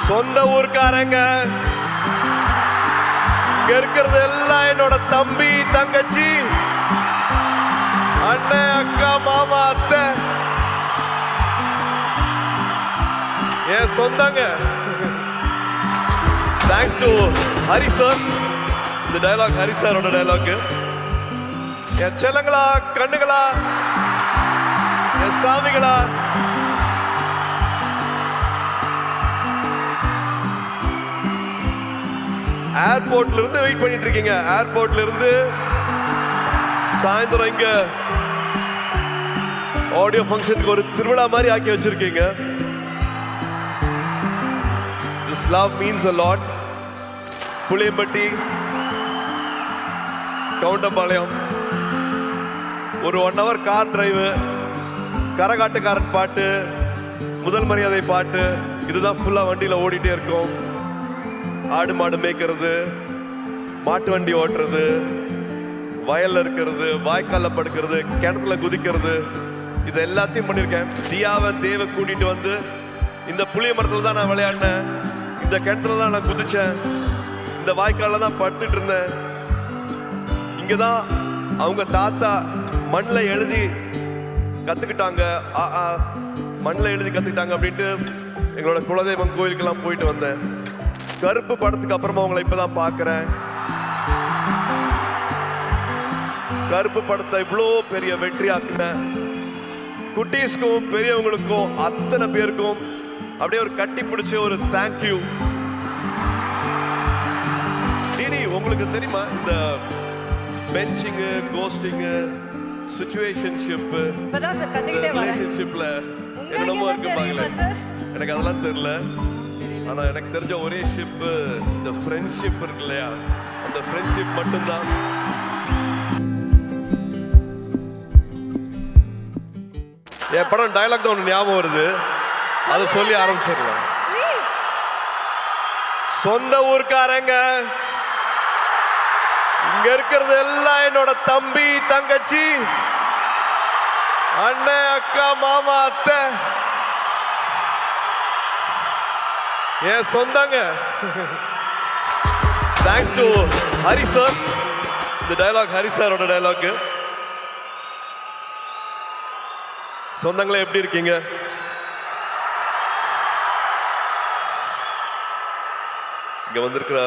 சொந்த ஊர்க்காரங்க இங்க இருக்கிறது எல்லாம் என்னோட தம்பி தங்கச்சி அண்ணன் அக்கா மாமா அத்தை என் சொந்தங்க. Thanks to Hari sir. இந்த டயலாக் ஹரி சாரோட டயலாக். என் செல்லங்களா, கண்ணுங்களா, என் சாமிகளா, ஏர்போர்ட்ல இருந்து வெயிட் பண்ணிட்டு இருக்கீங்க. ஏர்போர்ட்ல இருந்து சாயந்தரம் இங்க ஆடியோ ஃபங்க்ஷனுக்கு ஒரு திருவிழா மாதிரி ஆக்கி வச்சிருக்கீங்க. This love means a lot. Puliyampatti, Goundampalayam, ஒரு 1 hour கார் டிரைவ், கரகாட்டுக்காரன் பாட்டு, முதல் மரியாதை பாட்டு, இதுதான் ஃபுல்லா வண்டியில ஓடிட்டே இருக்கும். ஆடு மாடு மேய்க்கிறது, மாட்டு வண்டி ஓட்டுறது, வயல்ல இருக்கிறது, வாய்க்கால படுக்கிறது, கிணத்துல குதிக்கிறது, இது எல்லாத்தையும் பண்ணியிருக்கேன். தியாவை தேவை கூட்டிட்டு வந்து இந்த புளிய மரத்துல தான் நான் விளையாடினேன், இந்த கிணத்துல தான் நான் குதிச்சேன், இந்த வாய்க்கால தான் படுத்துட்டு இருந்தேன். இங்கதான் அவங்க தாத்தா மண்ணில் எழுதி கத்துக்கிட்டாங்க, மண்ணில் எழுதி கத்துக்கிட்டாங்க அப்படின்ட்டு எங்களோட குலதெய்வம் கோயிலுக்கெல்லாம் போயிட்டு வந்தேன். கருப்பு படத்துக்கு அப்புறமா உங்களை இப்பதான் பார்க்கிறேன். கருப்பு படத்தை இவ்வளோ பெரிய வெற்றி ஆக்கின குட்டீஸ்க்கும் பெரியவங்களுக்கும் அத்தனை பேருக்கும் அப்படியே ஒரு கட்டி பிடிச்ச ஒரு தேங்க்யூ. டிடி, உங்களுக்கு தெரியுமா இந்த பெஞ்சிங்கு, கோஸ்டிங்கு, சிச்சுவேஷன்ஷிப், ரிலேஷன்ஷிப்ல என்னென்னமோ இருக்குப்பாங்களே, எனக்கு அதெல்லாம் தெரியல. ஆனா எனக்கு தெரிஞ்ச ஒரே ஷிப் இந்த ஃப்ரெண்ட்ஷிப் இருக்கு இல்லையா, அந்த ஃப்ரெண்ட்ஷிப் மட்டும்தான். என் படம் டயலாக் தான் ஒன்று ஞாபகம் வருது, அதை சொல்லி ஆரம்பிச்சிடலாம். சொந்த ஊர்க்காரங்க இங்க இருக்கிறது எல்லாம் என்னோட தம்பி தங்கச்சி அண்ணன் அக்கா மாமா அத்தை என் சொந்தங்க. Thanks to Hari sir. இந்த டயலாக் ஹரி சாரோட டயலாக். சொந்தங்களே எப்படி இருக்கீங்க? இங்க வந்திருக்கிற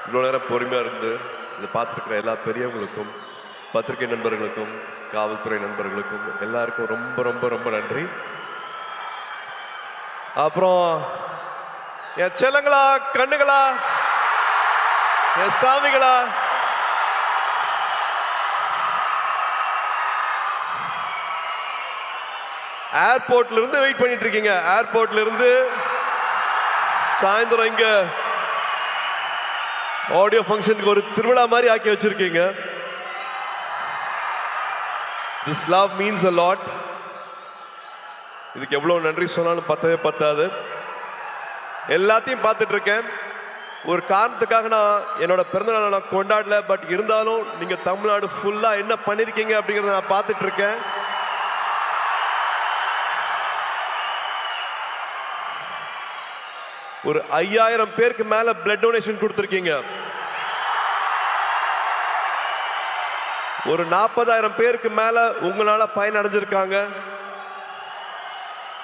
இவ்வளோ நேரம் பொறுமையா இருந்து இதை பார்த்துருக்கிற எல்லா பெரியவங்களுக்கும், பத்திரிகை நண்பர்களுக்கும், காவல்துறை நண்பர்களுக்கும் எல்லாருக்கும் ரொம்ப ரொம்ப ரொம்ப நன்றி. அப்புறம் என் செல்லங்களா, கண்ணுங்களா, என் சாமிகளா, ஏர்போர்ட்ல இருந்து வெயிட் பண்ணிட்டு இருக்கீங்க. ஏர்போர்ட்ல இருந்து சாயந்தரம் இங்க ஆடியோ ஃபங்க்ஷனுக்கு ஒரு திருவிழா மாதிரி ஆக்கி வச்சிருக்கீங்க. This love means a lot. இதுக்கு எவ்வளவு நன்றி சொன்னாலும் பத்தவே பத்தாது. எல்லாத்தையும் பார்த்துட்டு இருக்கேன். ஒரு காரணத்துக்காக நான் என்னோட பிறந்தநாளை நான் கொண்டாடல, பட் இருந்தாலும் நீங்க தமிழ்நாடு ஃபுல்லா என்ன பண்ணிருக்கீங்க அப்படிங்கறத நான் பார்த்துட்டு இருக்கேன். ஒரு 5000 பேருக்கு மேல பிளட் டொனேஷன் கொடுத்திருக்கீங்க. ஒரு 40,000 பேருக்கு மேல உங்களால பயன் அடைஞ்சிருக்காங்க.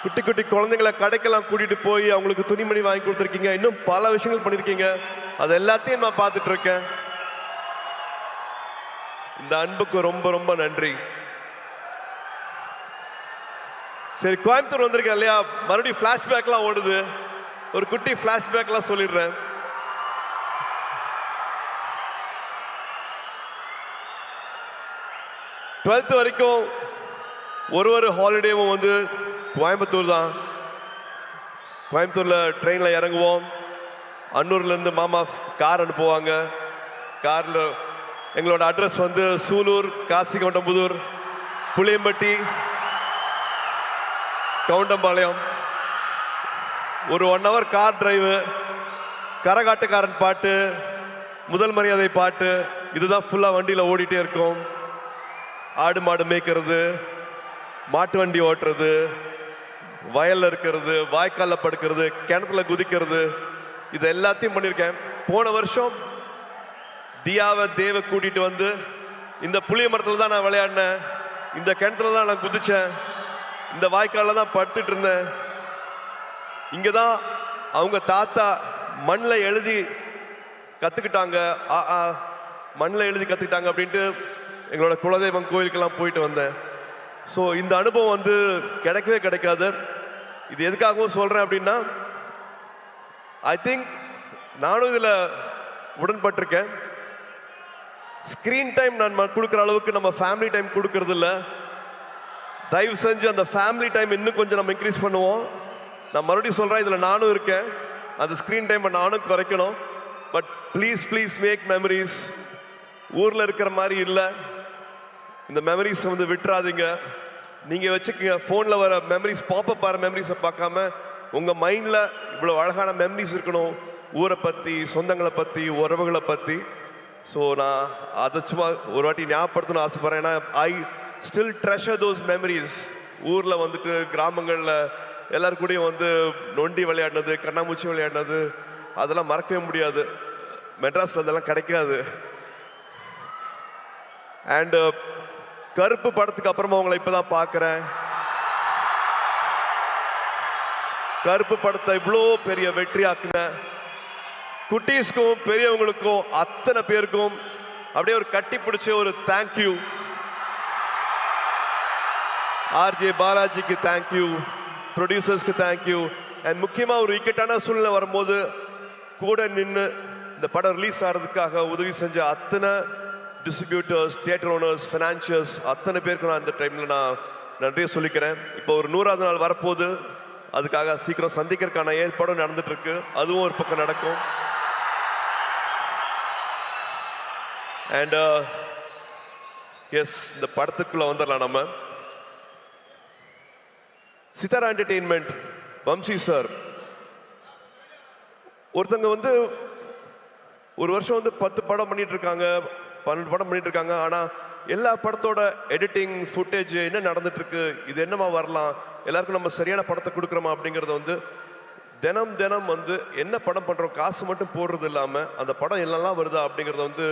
குட்டி குட்டி குழந்தைங்களை கடைக்கெல்லாம் கூட்டிட்டு போய் அவங்களுக்கு துணிமணி வாங்கி கொடுத்துருக்கீங்க. இன்னும் பல விஷயங்கள் பண்ணிருக்கீங்க. அது எல்லாத்தையும் நான் பார்த்துட்டு இருக்கேன். இந்த அன்புக்கு ரொம்ப ரொம்ப நன்றி. சரி, கோயம்புத்தூர் வந்திருக்கேன் இல்லையா, மறுபடியும் பிளாஷ்பேக்லாம் ஓடுது. ஒரு குட்டி பிளாஷ்பேக்லாம் சொல்லிடுறேன். டுவெல்த் வரைக்கும் ஒரு ஹாலிடேவும் வந்து கோயம்புத்தூர் தான். கோயம்புத்தூர்ல ட்ரெயின்ல இறங்குவோம். அன்னூர்ல இருந்து மாமா கார் அனுப்புவாங்க. கார்ல எங்களோட அட்ரஸ் வந்து சூலூர், காசிகவுண்டம்புதூர், புளியம்பட்டி, கவுண்டம்பாளையம். ஒரு 1 hour கார் டிரைவ், கரகாட்டுக்காரன் பாட்டு, முதல் மரியாதை பாட்டு, இதுதான் ஃபுல்லா வண்டியில ஓடிட்டே இருக்கும். ஆடு மாடு மேய்க்கிறது, மாட்டு வண்டி ஓட்டுறது, வயல்ல இருக்கிறது, வாய்க்கால்ல படுக்கிறது, கிணத்துல குதிக்கிறது, இது எல்லாத்தையும் பண்ணியிருக்கேன். போன வருஷம் தியாவை தேவை கூட்டிட்டு வந்து இந்த புளிய மரத்துல தான் நான் விளையாடினேன், இந்த கிணத்துல தான் நான் குதிச்சேன், இந்த வாய்க்கால்ல தான் படுத்துட்டு இருந்தேன். இங்க தான் அவங்க தாத்தா மண்ணில் எழுதி கத்துக்கிட்டாங்க, மண்ணில் எழுதி கத்துக்கிட்டாங்க அப்படின்ட்டு எங்களோட குலதெய்வம் கோயிலுக்கெல்லாம் போயிட்டு வந்தேன். ஸோ இந்த அனுபவம் வந்து கிடைக்கவே கிடைக்காது. இது எதுக்காகவும் சொல்றேன் அப்படின்னா, ஐ திங்க் நானும் இதில் உடன்பட்டிருக்கேன். ஸ்க்ரீன் டைம் நான் கொடுக்குற அளவுக்கு நம்ம ஃபேமிலி டைம் கொடுக்கறது இல்லை. தயவு செஞ்சு அந்த ஃபேமிலி டைம் இன்னும் கொஞ்சம் நம்ம இன்க்ரீஸ் பண்ணுவோம். நான் மறுபடியும் சொல்கிறேன், இதில் நானும் இருக்கேன், அந்த ஸ்க்ரீன் டைமை நானும் குறைக்கணும். But please please make memories. ஊரில் இருக்கிற மாதிரி இல்லை, இந்த மெமரிஸ் வந்து விட்டுறாதீங்க. நீங்கள் வச்சுக்கோங்க, ஃபோனில் வர மெமரிஸ், பாப்பப் ஆகிற மெமரிஸை பார்க்காம உங்கள் மைண்டில் இவ்வளோ அழகான மெமரிஸ் இருக்கணும், ஊரை பற்றி, சொந்தங்களை பற்றி, உறவுகளை பற்றி. ஸோ நான் அதை சும்மா ஒரு வாட்டி ஞாபகப்படுத்தணும்னு ஆசைப்பட்றேன். ஏன்னா I still treasure those memories. ஊரில் வந்துட்டு கிராமங்களில் எல்லாரும் கூடயும் வந்து நொண்டி விளையாடினது, கண்ணாமூச்சி விளையாடினது, அதெல்லாம் மறக்கவே முடியாது. மெட்ராஸில் அதெல்லாம் கிடைக்காது. அண்டு கருப்பு படத்துக்கு அப்புறமா உங்களை இப்போதான் பார்க்குறேன். கருப்பு படத்தை இவ்வளோ பெரிய வெற்றியாக்குன குட்டீஸ்க்கும் பெரியவங்களுக்கும் அத்தனை பேருக்கும் அப்படியே ஒரு கட்டி பிடிச்ச ஒரு தேங்க்யூ. ஆர்ஜே பாலாஜிக்கு தேங்க்யூ, ப்ரொடியூசர்ஸ்க்கு தேங்க்யூ. அண்ட் முக்கியமாக ஒரு இக்கட்டான சூழ்நிலை வரும்போது கூட நின்று இந்த படம் ரிலீஸ் ஆகிறதுக்காக உதவி செஞ்ச அத்தனை டிஸ்ட்ரிபியூட்டர்ஸ், தியேட்டர் ஓனர்ஸ், ஃபினான்ஷியர்ஸ், அத்தனை பேருக்கு நான் இந்த டைமில் நான் நன்றியை சொல்லிக்கிறேன். இப்போ ஒரு 100வது நாள் வரப்போகுது, அதுக்காக சீக்கிரம் சந்திக்கிறதுக்கான ஏற்பாடும் நடந்துட்டு இருக்கு. அதுவும் ஒரு பக்கம் நடக்கும். அண்ட் எஸ், இந்த படத்துக்குள்ள வந்துடலாம். நம்ம சித்தாரா என்டர்டெயின்மெண்ட், வம்சி சார், ஒருத்தங்க வந்து ஒரு வருஷம் வந்து 10 படம் பண்ணிட்டு இருக்காங்க, 12 படம் பண்ணிட்டு இருக்காங்க. ஆனால் எல்லா படத்தோட எடிட்டிங், ஃபுட்டேஜ் என்ன நடந்துட்டு இருக்கு, இது என்னமா வரலாம், எல்லாருக்கும் நம்ம சரியான படத்தை கொடுக்குறோமா அப்படிங்கிறத வந்து தினம் தினம் வந்து என்ன படம் பண்ணுறோம், காசு மட்டும் போடுறது இல்லாமல் அந்த படம் என்னெல்லாம் வருதா அப்படிங்கிறத வந்து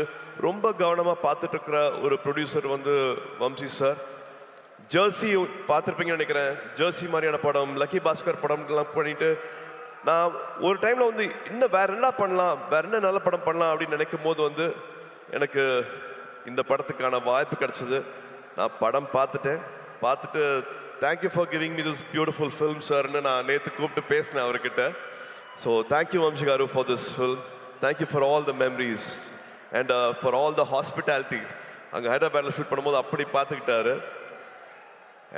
ரொம்ப கவனமாக பார்த்துட்டு இருக்கிற ஒரு ப்ரொடியூசர் வந்து வம்சி சார். ஜெர்சி பார்த்துருப்பீங்கன்னு நினைக்கிறேன். ஜெர்சி மாதிரியான படம், லக்கி பாஸ்கர் படம்லாம் பண்ணிட்டு நான் ஒரு டைமில் வந்து இன்னும் வேற என்ன பண்ணலாம், வேற என்ன நல்ல படம் பண்ணலாம் அப்படின்னு நினைக்கும் போது வந்து எனக்கு இந்த படத்துக்கான வாய்ப்பு கிடைச்சது. நான் படம் பார்த்துட்டு thank you for giving me this beautiful film சார்னு நான் நேற்று கூப்பிட்டு பேசினேன் அவர்கிட்ட. So thank you Vamsi garu for this film. Thank you for all the memories and for all the hospitality. அங்கே ஹைதராபாத்தில் ஷூட் பண்ணும்போது அப்படி பார்த்துக்கிட்டாரு.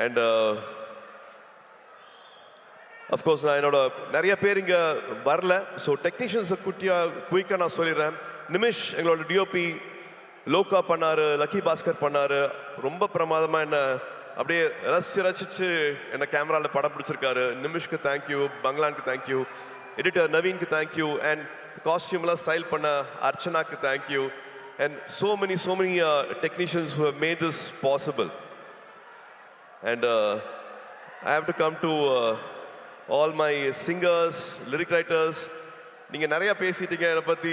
அண்ட் அஃப்கோர்ஸ் நான் என்னோட நிறைய பேர் இங்கே வரல. ஸோ டெக்னீஷியன்ஸை குயிக்காக நான் சொல்லிடுறேன். நிமிஷ் எங்களோட டிஓபி, லோகா பண்ணாரு, லக்கி பாஸ்கர் பண்ணாரு. ரொம்ப பிரமாதமாக என்ன அப்படியே ரசிச்சு என்ன கேமராவில் படம் பிடிச்சிருக்காரு. நிமிஷ்க்கு தேங்க்யூ, பங்களானுக்கு தேங்க்யூ, எடிட்டர் நவீனுக்கு தேங்க்யூ, அண்ட் காஸ்டியூம்லாம் ஸ்டைல் பண்ண அர்ச்சனாக்கு thank you, and so many technicians who have made this possible. And I have to come to all my singers, lyric writers. நீங்கள் நிறையா பேசிட்டீங்க, என்னை பற்றி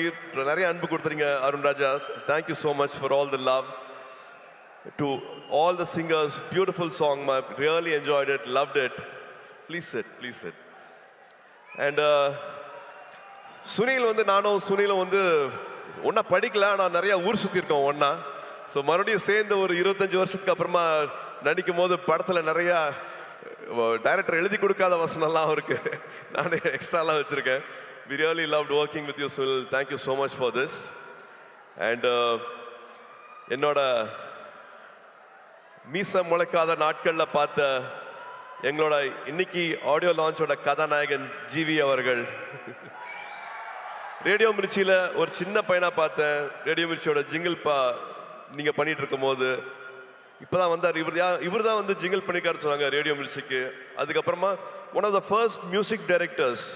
நிறைய அன்பு கொடுத்துறீங்க. Arun Raja, thank you so much for all the love. To all the singers, beautiful song, I really enjoyed it, loved it. Please sit. And Sunil வந்து நானும் சுனிலும் வந்து ஒன்றா படிக்கல, ஆனால் நிறையா ஊர் சுற்றிருக்கோம் ஒன்றா. ஸோ மறுபடியும் சேர்ந்து ஒரு 25 வருஷத்துக்கு அப்புறமா நடிக்கும் போது படத்தில் நிறையா டைரக்டர் எழுதி கொடுக்காத வசனம்லாம் இருக்கு, நானே எக்ஸ்ட்ராலாம் வச்சுருக்கேன். We really loved working with you, Sunil. Thank you so much for this. And என்னோட மீச முளைக்காத நாட்களில் பார்த்த எங்களோட இன்னைக்கு ஆடியோ லான்ச்சோட கதாநாயகன் ஜிவி அவர்கள். ரேடியோ மிர்ச்சியில் ஒரு சின்ன பையனாக பார்த்தேன். ரேடியோ மிர்ச்சியோட ஜிங்கிள் நீங்கள் பண்ணிட்டு இருக்கும் போது இப்போதான் வந்தார். இவர் தான் வந்து ஜிங்கிள் பண்ணிக்காரு சொன்னாங்க ரேடியோ மிர்ச்சிக்கு. அதுக்கப்புறமா one of the first music directors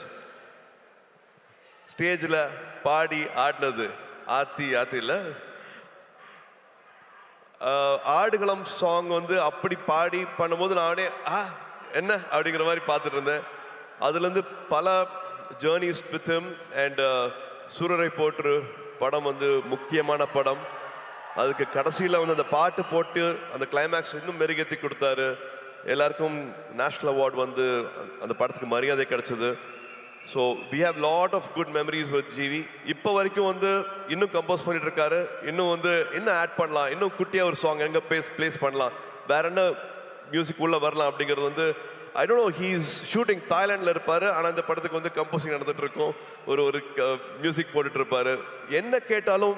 ஸ்டேஜில் பாடி ஆடினது ஆத்தியில் ஆடுகளம் சாங் வந்து அப்படி பாடி பண்ணும்போது நானே என்ன அப்படிங்கிற மாதிரி பார்த்துட்டு இருந்தேன். அதுலேருந்து பல ஜேர்னிஸ் வித் ஹிம் அண்ட் சூரரை போற்று படம் வந்து முக்கியமான படம். அதுக்கு கடைசியில் வந்து அந்த பாட்டு போட்டு அந்த கிளைமேக்ஸ் இன்னும் மெருகேற்றி கொடுத்தாரு. எல்லாருக்கும் நேஷ்னல் அவார்டு வந்து அந்த படத்துக்கு மரியாதை கிடைச்சது. So we have lot of good memories with GV. இப்போ வரைக்கும் வந்து இன்னும் கம்போஸ் பண்ணிட்டு இருக்காரு. இன்னும் வந்து இன்னும் ஆட் பண்ணலாம், இன்னும் குட்டியாக ஒரு சாங் எங்கே பிளேஸ் பண்ணலாம், வேற என்ன மியூசிக் உள்ள வரலாம் அப்படிங்கிறது வந்து I don't know. He's shooting தாய்லாண்டில் இருப்பார், ஆனால் இந்த படத்துக்கு வந்து கம்போசிங் நடந்துட்டு இருக்கும். ஒரு மியூசிக் போட்டுட்டு இருப்பாரு. என்ன கேட்டாலும்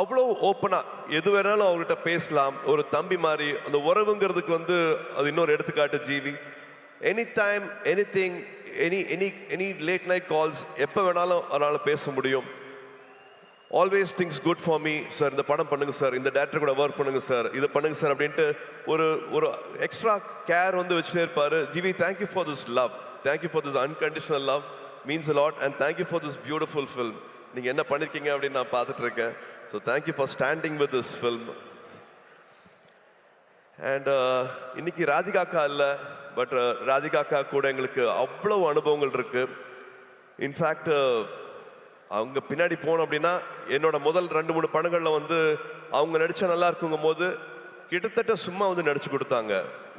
அவ்வளோ ஓப்பனாக எது வேணாலும் அவர்கிட்ட பேசலாம். ஒரு தம்பி மாதிரி அந்த உறவுங்கிறதுக்கு வந்து அது இன்னொரு எடுத்துக்காட்டு GV. Any time any thing any late night calls எப்போ வேணாலும் அதனால் பேச முடியும். Always thinks good for me sir, இந்த படம் பண்ணுங்க சார், இந்த டேரக்டர் கூட ஒர்க் பண்ணுங்க சார், இதை பண்ணுங்க சார் அப்படின்ட்டு ஒரு எக்ஸ்ட்ரா கேர் வந்து வச்சுட்டே இருப்பார். GV, thank you for this love, thank you for this unconditional love, means a lot, and thank you for this beautiful film. நீங்கள் என்ன பண்ணியிருக்கீங்க அப்படின்னு நான் பார்த்துட்டு இருக்கேன். So thank you for standing with this film. And இன்னைக்கு ராதிகாக்கா இல்லை, பட் ராதிகாக்கா கூட எங்களுக்கு அவ்வளோ அனுபவங்கள் இருக்கு. இன்ஃபேக்ட் அவங்க பின்னாடி போனோம் அப்படின்னா என்னோட முதல் 2-3 படங்களில் வந்து அவங்க நடிச்சா நல்லா இருக்குங்கும் போது கிட்டத்தட்ட சும்மா வந்து நடிச்சு கொடுத்தாங்க.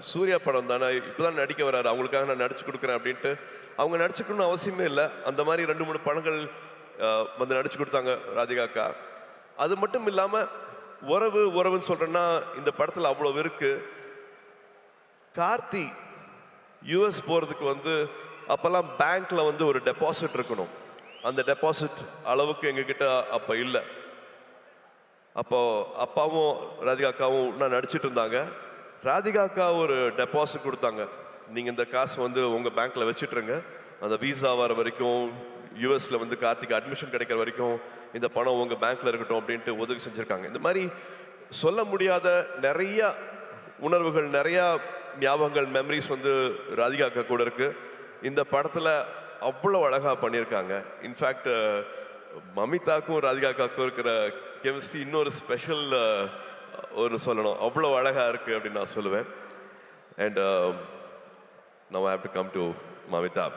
சூர்யா படம் தானே, இப்போதான் நடிக்க வராரு, அவங்களுக்காக நான் நடிச்சு கொடுக்குறேன் அப்படின்ட்டு அவங்க நடிச்சுக்கணும்னு அவசியமே இல்லை. அந்த மாதிரி 2-3 படங்கள் வந்து நடிச்சு கொடுத்தாங்க ராதிகாக்கா. அது மட்டும் இல்லாமல் உறவுன்னு சொல்றேன்னா இந்த படத்தில் அவ்வளோ இருக்கு. கார்த்தி யூஎஸ் போகிறதுக்கு வந்து அப்போல்லாம் பேங்க்ல வந்து ஒரு டெபாசிட் இருக்கணும். அந்த டெபாசிட் அளவுக்கு எங்ககிட்ட அப்போ இல்லை. அப்போ அப்பாவும் ராதிகாக்காவும் நான் நடிச்சிட்டு இருந்தாங்க. ராதிகாக்கா ஒரு டெபாசிட் கொடுத்தாங்க. நீங்கள் இந்த காசு வந்து உங்கள் பேங்க்ல வச்சுட்டுருங்க, அந்த வீசா வர வரைக்கும் யூஎஸ்ல வந்து கார்த்திக் அட்மிஷன் கிடைக்கிற வரைக்கும் இந்த பணம் உங்கள் பேங்க்ல இருக்கட்டும் அப்படின்ட்டு உதவி செஞ்சுருக்காங்க. இந்த மாதிரி சொல்ல முடியாத நிறைய உணர்வுகள், நிறைய ஞாபகங்கள், மெமரிஸ் வந்து ராதிகாக்கா கூட இருக்கு. இந்த படத்தில் அவ்வளோ அழகாக பண்ணியிருக்காங்க. இன்ஃபேக்ட் மமிதாக்கும் ராதிகாக்காக்கும் இருக்கிற கெமிஸ்ட்ரி இன்னொரு ஸ்பெஷல் ஒரு சொல்லணும், அவ்வளோ அழகாக இருக்குது அப்படின்னு நான் சொல்லுவேன். And now I have to come to Mamitha.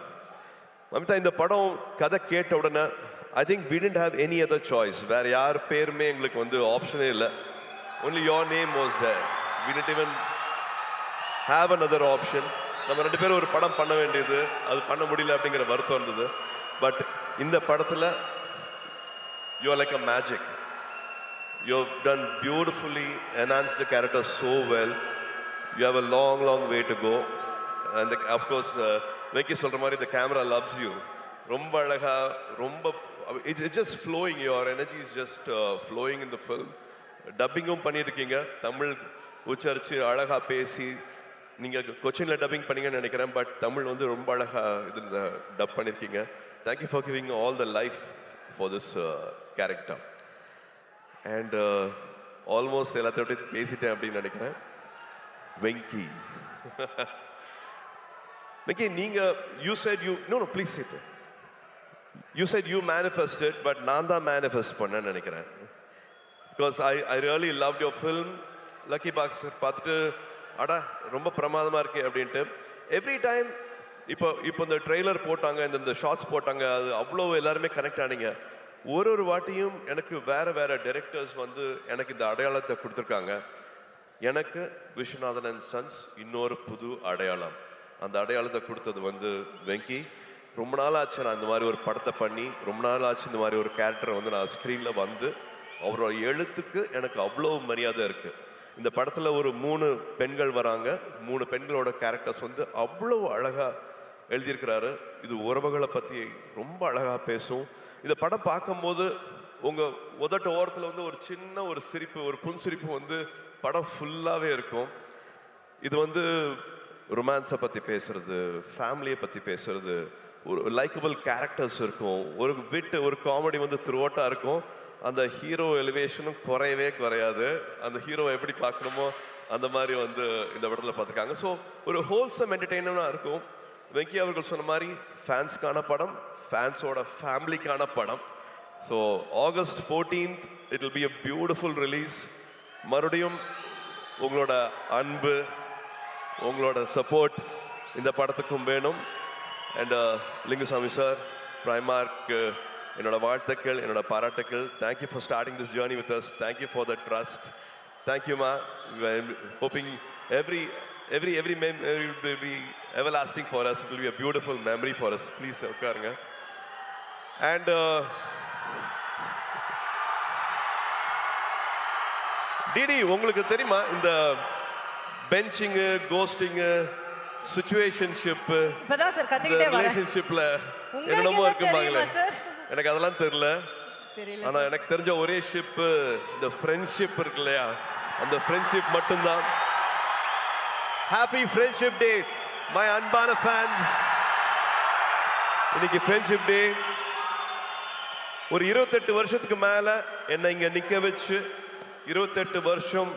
Mamitha, இந்த படம் கதை கேட்ட உடனே I think we didn't have any other choice. வேற யார் பேருமே எங்களுக்கு வந்து ஆப்ஷனே இல்லை. only your name was there. we didn't even have another option. நம்ம 2 பேரும் ஒரு படம் பண்ண வேண்டியது, அது பண்ண முடியல அப்படிங்கிற வருத்தம் இருந்தது. பட் இந்த படத்தில் you are like a magic. You have done beautifully, enhanced the character so well. You have a long way to go. And of course வெக்கி சொல்ற மாதிரி the camera loves you. ரொம்ப அழகா, ரொம்ப it's just flowing. Your energy is just flowing in the film. டப்பிங்கும் பண்ணியிருக்கீங்க, தமிழ் உச்சரிச்சு அழகா பேசி. நீங்கள் கொச்சினில் dubbing பண்ணீங்கன்னு நினைக்கிறேன், பட் தமிழ் வந்து ரொம்ப அழகாக இதில் டப் பண்ணியிருக்கீங்க. Thank you for giving all the life for this character. And almost எல்லாத்தையும் பேசிட்டேன் அப்படின்னு நினைக்கிறேன். வெங்கி, வெங்கி, நீங்கள் you said you no please sit. You said you manifested, but நான் தான் மேனிஃபெஸ்ட் பண்ணேன்னு நினைக்கிறேன். Because I really loved your film. Lucky box பார்த்துட்டு அடா ரொம்ப பிரமாதமாக இருக்கு அப்படின்ட்டு எவ்ரி டைம். இப்போ இந்த ட்ரெய்லர் போட்டாங்க, இந்த ஷார்ட்ஸ் போட்டாங்க, அது அவ்வளோ எல்லாருமே கனெக்ட் ஆனீங்க. ஒரு வாட்டியும் எனக்கு வேற டைரக்டர்ஸ் வந்து எனக்கு இந்த அடையாளத்தை கொடுத்துருக்காங்க. எனக்கு விஸ்வநாதன் அண்ட் சன்ஸ் இன்னொரு புது அடையாளம். அந்த அடையாளத்தை கொடுத்தது வந்து வெங்கி. ரொம்ப நாள் ஆச்சு நான் இந்த மாதிரி ஒரு படத்தை பண்ணி, ரொம்ப நாள் ஆச்சு இந்த மாதிரி ஒரு கேரக்டரை வந்து நான் ஸ்க்ரீனில் வந்து. அவரோட எழுத்துக்கு எனக்கு அவ்வளோ மரியாதை இருக்குது. இந்த படத்தில் ஒரு 3 பெண்கள் வராங்க. 3 பெண்களோட கேரக்டர்ஸ் வந்து அவ்வளோ அழகாக எழுதியிருக்கிறாரு. இது உறவுகளை பற்றி ரொம்ப அழகாக பேசும். இந்த படம் பார்க்கும்போது உங்கள் உதட்ட ஓரத்தில் வந்து ஒரு சின்ன ஒரு சிரிப்பு, ஒரு புன்சிரிப்பு வந்து படம் ஃபுல்லாகவே இருக்கும். இது வந்து ரொமான்ஸை பற்றி பேசுறது, ஃபேமிலியை பற்றி பேசுறது, ஒரு லைக்கபிள் கேரக்டர்ஸ் இருக்கும், ஒரு விட்டு ஒரு காமெடி வந்து த்ரூஅவுட்டாக இருக்கும். அந்த ஹீரோ எலிவேஷனும் குறையாது. அந்த ஹீரோவை எப்படி பார்க்கணுமோ அந்த மாதிரி வந்து இந்த படத்தில் பார்த்துருக்காங்க. ஸோ ஒரு ஹோல்சம் என்டர்டெயின்மெண்ட்டாக இருக்கும். வெங்கி அவர்கள் சொன்ன மாதிரி ஃபேன்ஸ்க்கான படம், ஃபேன்ஸோட ஃபேமிலிக்கான படம். So August 14th it will be a beautiful release. மறுபடியும் உங்களோட அன்பு, உங்களோட சப்போர்ட் இந்த படத்துக்கும் வேணும். அண்ட் லிங்குசாமி சார், பிரைமார்க் என்னோட வாழ்த்துக்கள், என்னோட பாராட்டுக்கள். Thank you for starting this journey with us. Thank you for the trust. தேங்க்யூமா. Hoping every memory will be everlasting for us. It will be a beautiful memory for us. Please உட்காருங்க. And DD, உங்களுக்கு தெரியுமா இந்த benching, ghosting, situationship, இப்பதான் sir கத்திக்கிட்டே வரேன், ரிலேஷன்ஷிப்ல என்னென்னமோ இருக்கும்பாங்களே, எனக்கு அதெல்லாம் தெரியல. ஆனா எனக்கு தெரிஞ்ச ஒரே ஷிப் இந்த ஃப்ரெண்ட்ஷிப் இருக்கு இல்லையா, அந்த ஃப்ரெண்ட்ஷிப் மட்டும்தான். ஹாப்பி ஃப்ரெண்ட்ஷிப் டே மை அன்பான ஃபேன்ஸ். இன்னைக்கு ஃப்ரெண்ட்ஷிப் டே. ஒரு 28 வருஷத்துக்கு மேல என்னை இங்க நிக்க வச்சு, 28 வருஷம்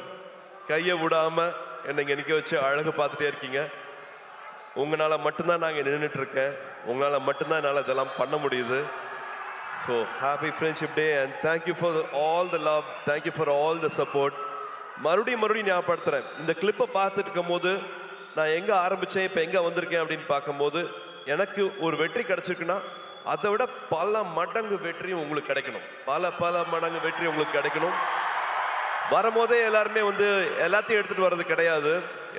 கையை விடாம என்னை இங்க நிக்க வச்சு அழகு பார்த்துட்டே இருக்கீங்க. உங்களால மட்டும்தான் நாங்க நின்றுட்டு இருக்கேன். உங்களால மட்டும்தான் என்னால இதெல்லாம் பண்ண முடியுது. So happy friendship day and thank you for all the love. Thank you for all the support. மறுபடியும் ஞாபகப்படுத்துறேன், இந்த கிளிப்பை பார்த்துட்டு இருக்கும் போது நான் எங்க ஆரம்பிச்சேன், இப்போ எங்க வந்திருக்கேன் அப்படின்னு பார்க்கும்போது, எனக்கு ஒரு வெற்றி கிடைச்சிருக்குன்னா அதை விட பல மடங்கு வெற்றியும் உங்களுக்கு கிடைக்கணும். பல மடங்கு வெற்றி உங்களுக்கு கிடைக்கணும். வரும்போதே எல்லாருமே எல்லாத்தையும் எடுத்துட்டு வர்றது கிடையாது.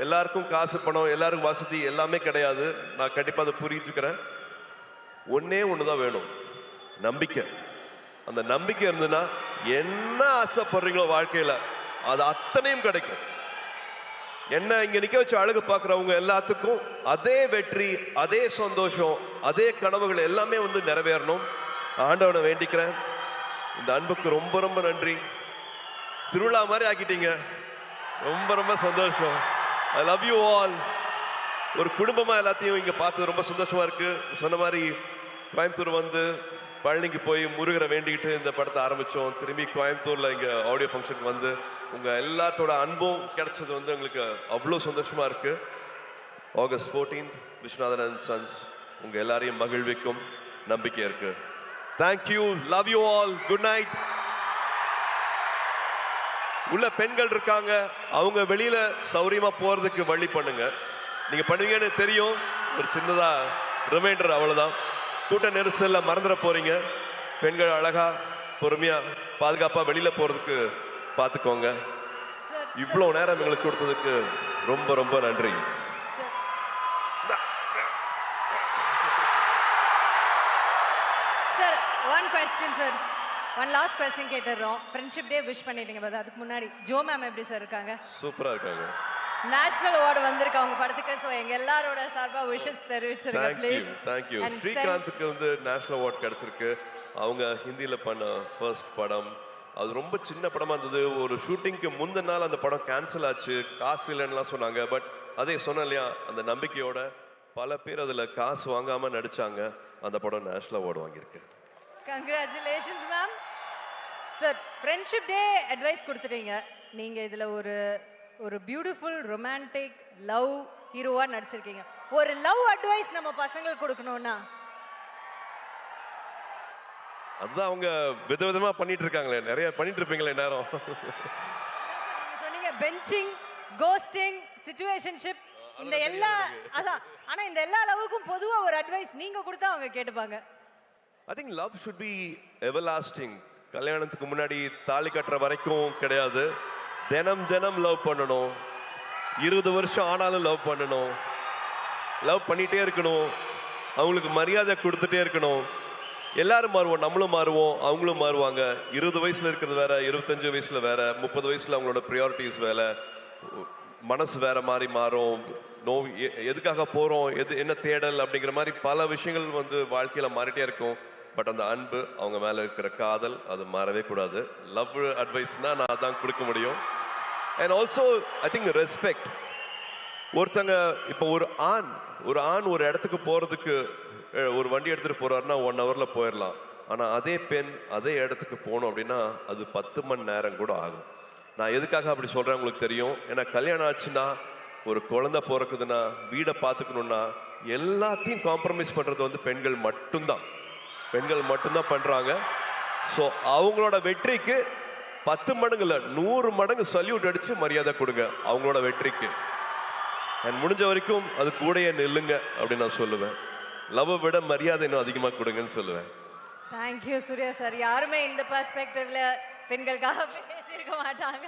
எல்லாருக்கும் காசு, பணம், எல்லாருக்கும் வசதி எல்லாமே கிடையாது. நான் கண்டிப்பா அதை புரிஞ்சுக்கிறேன். ஒன்னே ஒண்ணுதான் வேணும், நம்பிக்கை. அந்த நம்பிக்கை இருந்ததுன்னா என்ன ஆசைப்படுறீங்களோ வாழ்க்கையில அது அத்தனையும் கிடைக்கும். என்ன இங்க நிக்க வச்சு அழகு பார்க்கிறவங்க எல்லாத்துக்கும் அதே வெற்றி, அதே சந்தோஷம், அதே கனவுகள் எல்லாமே நிறைவேறணும். ஆண்டவனை வேண்டிக்கிறேன். இந்த அன்புக்கு ரொம்ப ரொம்ப நன்றி. திருவிழா மாதிரி ஆக்கிட்டீங்க. ரொம்ப ரொம்ப சந்தோஷம். I love you all. ஒரு குடும்பமா எல்லாத்தையும் இங்க பார்த்து ரொம்ப சந்தோஷமா இருக்கு. சொன்ன மாதிரி கோயம்புத்தூர் பழனிக்கு போய் முருகரை வேண்டிக்கிட்டு இந்த படத்தை ஆரம்பிச்சோம். திரும்பி கோயம்புத்தூர்ல இங்க ஆடியோ ஃபங்க்ஷனுக்கு உங்க எல்லாத்தோட அன்பும் கிடைச்சது எங்களுக்கு அவ்வளோ சந்தோஷமா இருக்கு. August 14th Viswanathan and sons உங்க எல்லாரையும் மகிழ்விக்கும் நம்பிக்கை இருக்கு. Thank you, love you all, good night. உள்ள பெண்கள் இருக்காங்க, அவங்க வெளியில சௌரியமா போறதுக்கு வழி பண்ணுங்க. நீங்க பண்ணுவீங்கன்னு தெரியும். ஒரு சின்னதா ரிமைண்டர், அவ்வளவுதான். கூட்ட நெரிசல்ல மறந்துட போறீங்க. பெண்கள் அழகா பொறுமையா பாதுகாப்பா வெளியில போறதுக்கு பார்த்துக்கோங்க. இவ்வளவு நேரம் எங்களுக்கு கொடுத்ததுக்கு ரொம்ப ரொம்ப நன்றி. Sir, one question sir, one last question கேட்டுறோம். ஃப்ரெண்ட்ஷிப் டே விஷ் பண்ணிட்டீங்க, அதுக்கு முன்னாடி ஜோ மேம் எப்படி சார் இருக்காங்க? சூப்பரா இருக்காங்க. நேஷனல் அவார்டு வந்திருக்கு அவங்க படத்துக்கு. சோ எங்க எல்லாரோட சார்பா விஷஸ் தெரிவிச்சிருங்க ப்ளீஸ். Thank you. ஸ்ரீகாந்துக்கு நேஷனல் அவார்ட் கிடைச்சிருக்கு. அவங்க ஹிந்தியில பண்ண ஃபர்ஸ்ட் படம். அது ரொம்ப சின்ன படமா இருந்தது. ஒரு ஷூட்டிங்க்கு முந்தின நாள் அந்த படம் கேன்சல் ஆச்சு, காசு இல்லைன்னுலாம் சொன்னாங்க. பட் அதே சொன்ன இல்லையா, அந்த நம்பிக்கையோட பல பேர் அதுல காசு வாங்காம நடிச்சாங்க. அந்த படம் நேஷனல் அவார்டு வாங்கியிருக்கு. Congratulations ma'am. Sir, friendship day advice கொடுத்துட்டீங்க. நீங்க இதுல ஒரு பியூட்டிஃபுல் ரொமான்டிக் லவ் ஹீரோவா நடிச்சிருக்கீங்க. ஒரு லவ் அட்வைஸ் நம்ம பசங்களுக்கு கொடுக்கணும்னா? அதுதான் அவங்க விதவிதமா பண்ணிட்டு இருக்காங்களே, நிறைய பண்ணிட்டு இருப்பீங்களே நேரம். சொன்னீங்க பெஞ்சிங், கோஸ்டிங், சிச்சுவேஷன்ஷிப், இந்த எல்லா அதான். ஆனா இந்த எல்லா லவ்வுக்கும் பொதுவா ஒரு அட்வைஸ் நீங்க கொடுத்தா அவங்க கேட்டுப்பாங்க. I think love should be everlasting. கல்யாணத்துக்கு முன்னாடி தாலி கட்டுற வரைக்கும் கிடையாது. தினம் லவ் பண்ணணும். 20 வருஷம் ஆனாலும் லவ் பண்ணணும். லவ் பண்ணிட்டே இருக்கணும். அவங்களுக்கு மரியாதை கொடுத்துட்டே இருக்கணும். எல்லாரும் மாறுவோம், நம்மளும் மாறுவோம், அவங்களும் மாறுவாங்க. 20 வயசுல இருக்கிறது வேற, 25 வயசுல வேற, 30 வயசுல அவங்களோட ப்ரியாரிட்டிஸ் வேற, மனசு வேற மாதிரி மாறும். எதுக்காக போறோம், என்ன தேடல் அப்படிங்கிற மாதிரி பல விஷயங்கள் வாழ்க்கையில மாறிட்டே இருக்கும். பட் அந்த அன்பு, அவங்க மேல இருக்கிற காதல், அது மாறவே கூடாது. லவ் அட்வைஸ்னா நான் அதான் கொடுக்க முடியும். And also I think respect. ஒருத்தங்க இப்போ ஒரு ஆண் ஒரு இடத்துக்கு போறதுக்கு ஒரு வண்டி எடுத்துட்டு போறாருன்னா 1 hourல போயிடலாம். ஆனா அதே பெண் அதே இடத்துக்கு போகணும் அப்படின்னா அது 10 மணி நேரம் கூட ஆகும். நான் எதுக்காக அப்படி சொல்றேன் உங்களுக்கு தெரியும். ஏன்னா கல்யாணம் ஆச்சுன்னா, ஒரு குழந்தை பிறக்குதுன்னா, வீடை பார்த்துக்கணும்னா எல்லாத்தையும் காம்ப்ரமைஸ் பண்றது பெண்கள் மட்டும்தான். பெண்கள் மட்டும்தான் பண்றாங்க. ஸோ அவங்களோட வெற்றிக்கு 10 மடங்கு இல்லை, 100 மடங்கு சல்யூட் அடிச்சு மரியாதை கொடுங்க அவங்களோட வெற்றிக்கு. அண்ட் முடிஞ்ச வரைக்கும் அது கூடயே நில்லுங்க அப்படின்னு நான் சொல்லுவேன். லவ்வை விட மரியாதை இன்னும் அதிகமாக கொடுங்கன்னு சொல்லுவேன். Thank you Suriya sir. யாருமே இந்த பெர்ஸ்பெக்டிவ்ல பெண்களுக்காக பேசியிருக்க மாட்டாங்க.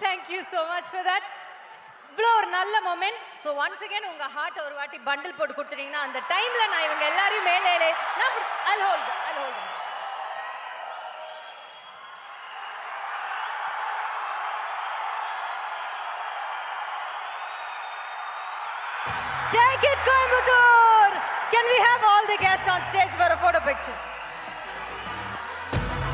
Thank you so much for that. இவ்வளோ ஒரு நல்ல மொமெண்ட். ஸோ ஒன்ஸ் அகேன் உங்க ஹார்ட் ஒரு வாட்டி பண்டில் போட்டு கொடுத்துட்டீங்கன்னா அந்த டைம்ல நான் இவங்க எல்லாரையும் மேலே நான் I'll hold them. Take it, Coimbatore! Can we have all the guests on stage for a photo picture?